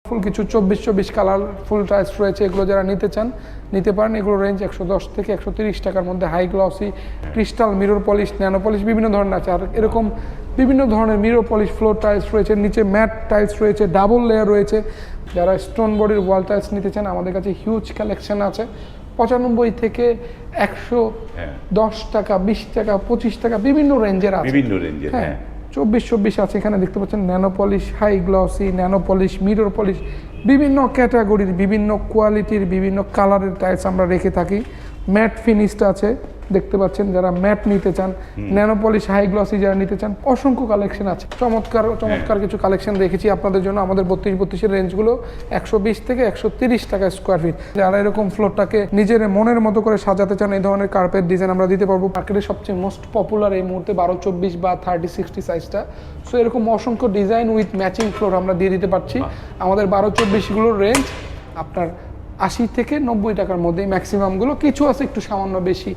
ফুল কিছু 24 colourful tiles রয়েছে, এগুলো যারা নিতে চান নিতে পারেন। এগুলো রেঞ্জ 110 থেকে 130 টাকার মধ্যে। High glossy crystal mirror polish, nano polish বিভিন্ন ধরনের আছে। আর এরকম বিভিন্ন ধরনের মিরর পলিশ ফ্লোর টাইলস রয়েছে, নিচে ম্যাট টাইলস রয়েছে, ডাবল লেয়ার রয়েছে। যারা স্টোন বডির ওয়াল টাইলস নিতে চান আমাদের কাছে হিউজ কালেকশন আছে। 95 থেকে 110 টাকা, 20 টাকা, 25 টাকা বিভিন্ন রেঞ্জের আছে। বিভিন্ন রেঞ্জের, হ্যাঁ। 24 আছে। এখানে দেখতে পাচ্ছেন nano polish, high glossy, nano polish, mirror polish, বিভিন্ন ক্যাটাগরির, বিভিন্ন কোয়ালিটির, বিভিন্ন কালারের টাইলস আমরা রেখে থাকি। ম্যাট ফিনিশড আছে দেখতে পাচ্ছেন, যারা ম্যাট নিতে চান, ন্যানো পলিশ, হাই গ্লসি যারা নিতে চান, অসংখ্য কালেকশন আছে। চমৎকার কিছু কালেকশন রেখেছি আপনাদের জন্য। আমাদের 32-32 রেঞ্জগুলো 120 থেকে 130 টাকা স্কোয়ার ফিট। যারা এরকম ফ্লোরটাকে নিজের মনের মতো করে সাজাতে চান, এই ধরনের কার্পেট ডিজাইন আমরা দিতে পারবো। মার্কেটের সবচেয়ে মোস্ট পপুলার এই মুহূর্তে 12-24 বা 30-60 সাইজটা। সো এরকম অসংখ্য ডিজাইন উইথ ম্যাচিং ফ্লোর আমরা দিয়ে দিতে পারছি। আমাদের 12-24গুলোর রেঞ্জ আপনার 80 থেকে 90 টাকার মধ্যে ম্যাক্সিমামগুলো, কিছু আছে একটু সামান্য বেশি।